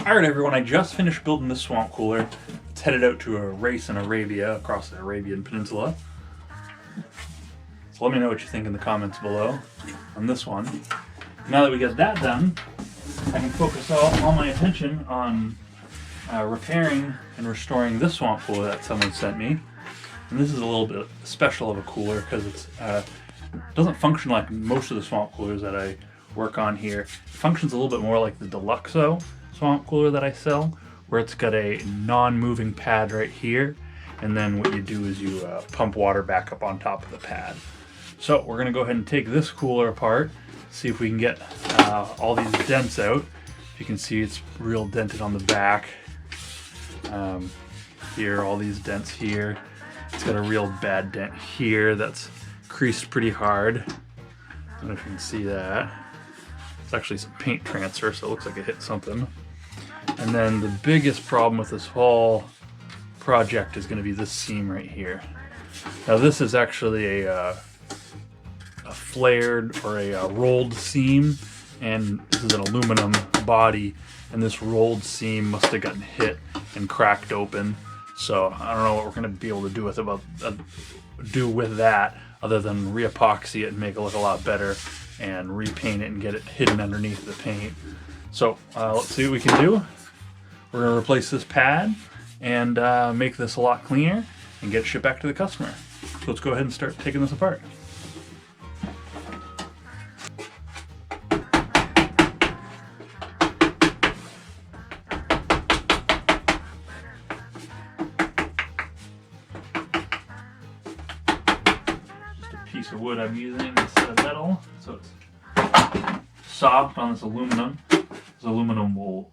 Alright everyone, I just finished building this swamp cooler. It's headed out to a race in Arabia, across the Arabian Peninsula. So let me know what you think in the comments below on this one. Now that we get that done, I can focus all my attention on repairing and restoring this swamp cooler that someone sent me. And this is a little bit special of a cooler because it doesn't function like most of the swamp coolers that I work on here. It functions a little bit more like the Deluxo swamp cooler that I sell, where it's got a non-moving pad right here, and then what you do is you pump water back up on top of the pad. So we're gonna go ahead and take this cooler apart, see if we can get all these dents out. You can see it's real dented on the back. Here, all these dents here. It's got a real bad dent here that's creased pretty hard. I don't know if you can see that. It's actually some paint transfer, so it looks like it hit something. And then the biggest problem with this whole project is going to be this seam right here. Now this is actually a flared or a rolled seam, and this is an aluminum body, and this rolled seam must have gotten hit and cracked open. So I don't know what we're going to be able to do with that other than re-epoxy it and make it look a lot better and repaint it and get it hidden underneath the paint. So let's see what we can do. We're going to replace this pad and make this a lot cleaner and get it shipped back to the customer. So let's go ahead and start taking this apart. Just a piece of wood I'm using instead of metal, so it's soft on this aluminum. This aluminum will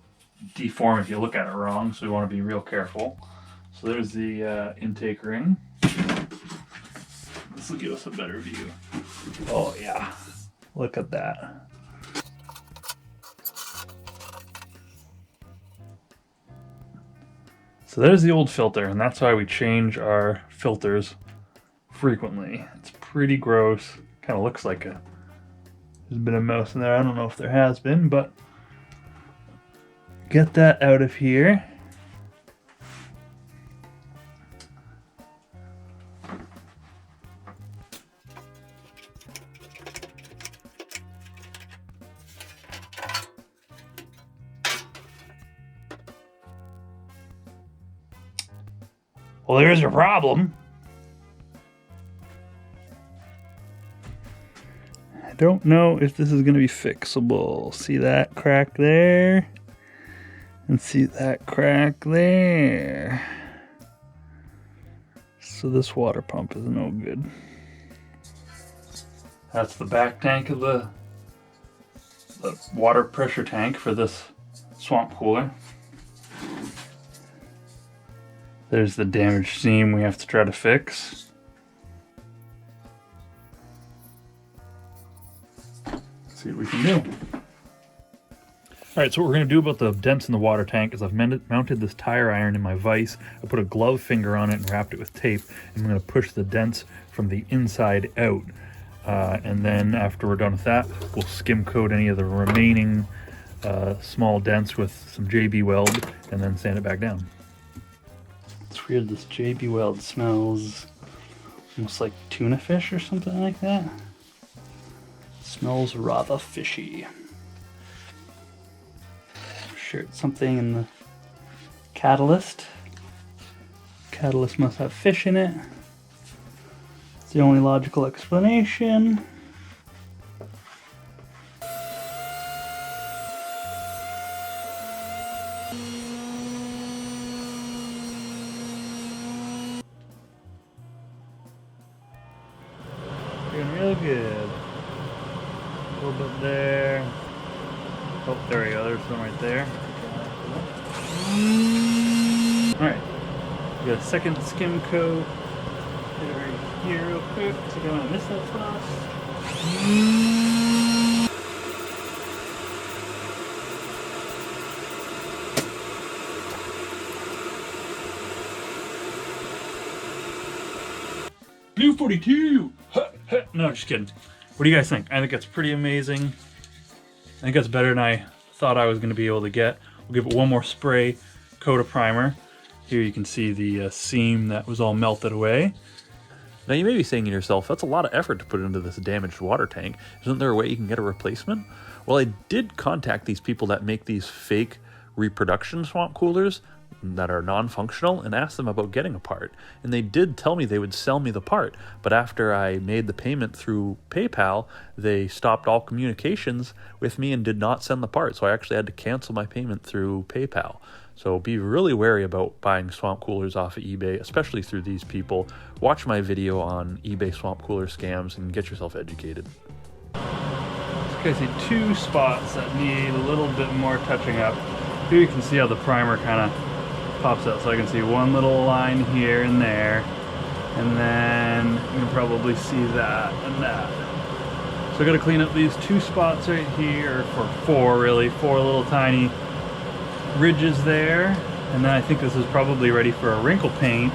deform if you look at it wrong, so we want to be real careful. So there's the intake ring. This will give us a better view. Oh yeah, look at that. So there's the old filter, and that's why we change our filters frequently. It's pretty gross. Kind of looks like there's been a mouse in there. I don't know if there has been, but get that out of here. Well, there's your problem. I don't know if this is going to be fixable. See that crack there? And see that crack there. So this water pump is no good. That's the back tank of the water pressure tank for this swamp cooler. There's the damaged seam we have to try to fix. Let's see what we can do. Alright, so what we're going to do about the dents in the water tank is I've mounted this tire iron in my vise. I put a glove finger on it and wrapped it with tape, and I'm going to push the dents from the inside out. And then after we're done with that, we'll skim coat any of the remaining small dents with some JB Weld and then sand it back down. It's weird, this JB Weld smells almost like tuna fish or something like that. It smells rather fishy. Sure, it's something in the catalyst. Catalyst must have fish in it. It's the only logical explanation. Doing real good. A little bit there. Oh, there we go. There's some right there. Alright. We got a second skim coat. Get it right here real quick so I don't want to miss that spot. Blue 42! No, just kidding. What do you guys think? I think that's pretty amazing. I think that's better than I thought I was going to be able to get. We'll give it one more spray, coat of primer. Here you can see the seam that was all melted away. Now you may be saying to yourself, that's a lot of effort to put into this damaged water tank. Isn't there a way you can get a replacement? Well, I did contact these people that make these fake reproduction swamp coolers that are non-functional and asked them about getting a part. And they did tell me they would sell me the part. But after I made the payment through PayPal, they stopped all communications with me and did not send the part. So I actually had to cancel my payment through PayPal. So be really wary about buying swamp coolers off of eBay, especially through these people. Watch my video on eBay swamp cooler scams and get yourself educated. So I see two spots that need a little bit more touching up. Here you can see how the primer kind of pops out. So I can see one little line here and there. And then you can probably see that and that. So I got to clean up these two spots right here, for four little tiny ridges there, and then I think this is probably ready for a wrinkle paint,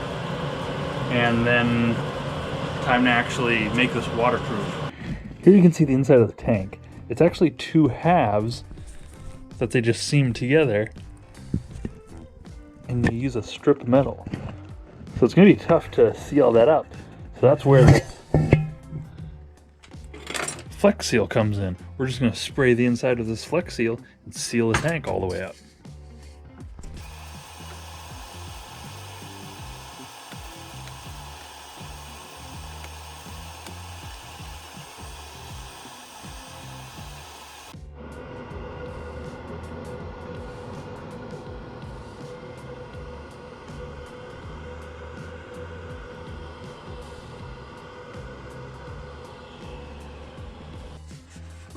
and then time to actually make this waterproof. Here you can see the inside of the tank. It's actually two halves that they just seam together, and you use a stripped metal. So it's going to be tough to seal that up. So that's where this Flex Seal comes in. We're just going to spray the inside of this Flex Seal and seal the tank all the way up.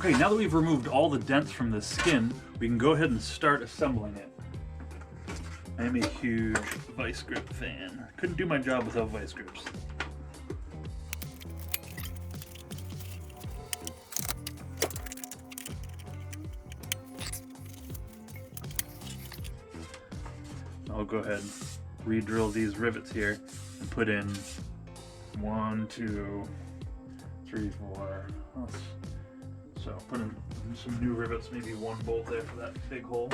Okay, now that we've removed all the dents from the skin, we can go ahead and start assembling it. I am a huge vice grip fan. Couldn't do my job without vice grips. I'll go ahead and re-drill these rivets here and put in 1, 2, 3, 4. So put in some new rivets, maybe one bolt there for that big hole.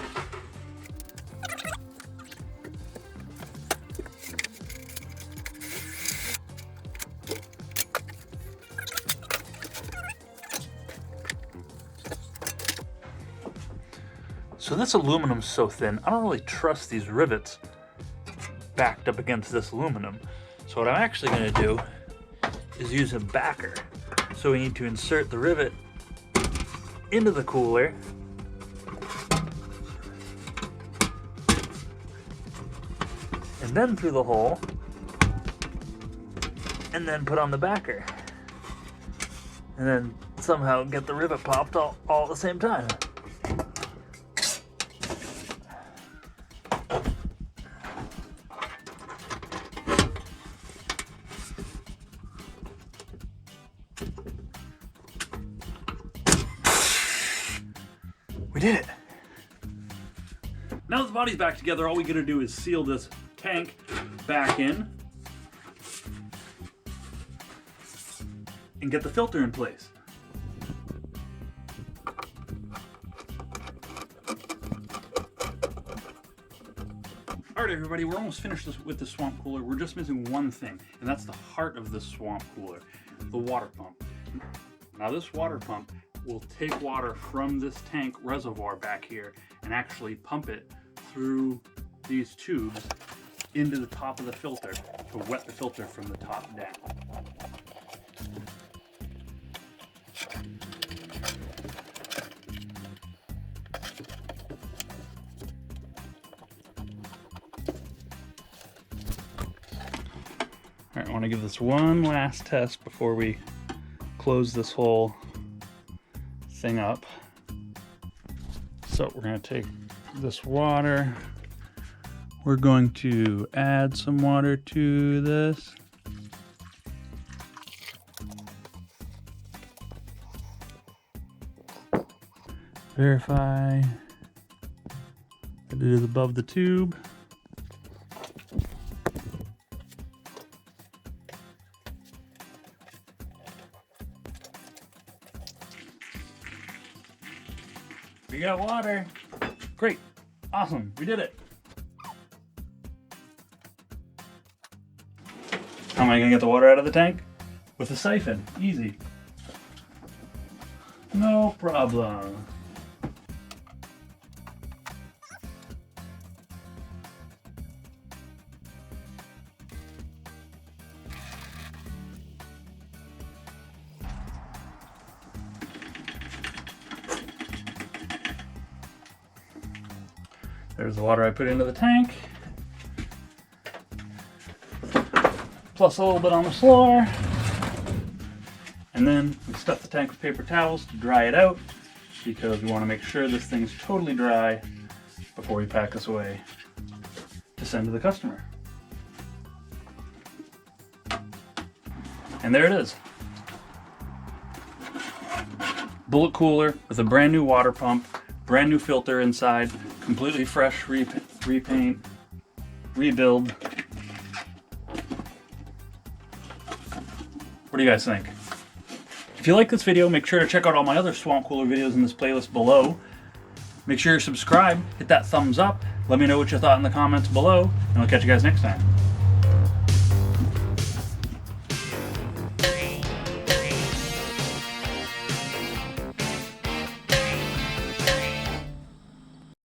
So this aluminum's so thin, I don't really trust these rivets backed up against this aluminum. So what I'm actually going to do is use a backer. So we need to insert the rivet into the cooler, and then through the hole, and then put on the backer, and then somehow get the rivet popped all at the same time. We did it! Now that the body's back together, all we gotta do is seal this tank back in and get the filter in place. Alright everybody, we're almost finished with the swamp cooler. We're just missing one thing, and that's the heart of the swamp cooler, the water pump. Now this water pump will take water from this tank reservoir back here and actually pump it through these tubes into the top of the filter to wet the filter from the top down. All right, I want to give this one last test before we close this whole thing up. So we're going to take this water. We're going to add some water to this. Verify that it is above the tube. We got water. Great. Awesome, we did it. How am I gonna get the water out of the tank? With a siphon, easy. No problem. There's the water I put into the tank. Plus a little bit on the floor. And then we stuff the tank with paper towels to dry it out because we want to make sure this thing's totally dry before we pack this away to send to the customer. And there it is. Bullet cooler with a brand new water pump, brand new filter inside, completely fresh repaint, rebuild. What do you guys think? If you like this video, make sure to check out all my other swamp cooler videos in this playlist below. Make sure you're subscribed, hit that thumbs up, let me know what you thought in the comments below, and I'll catch you guys next time.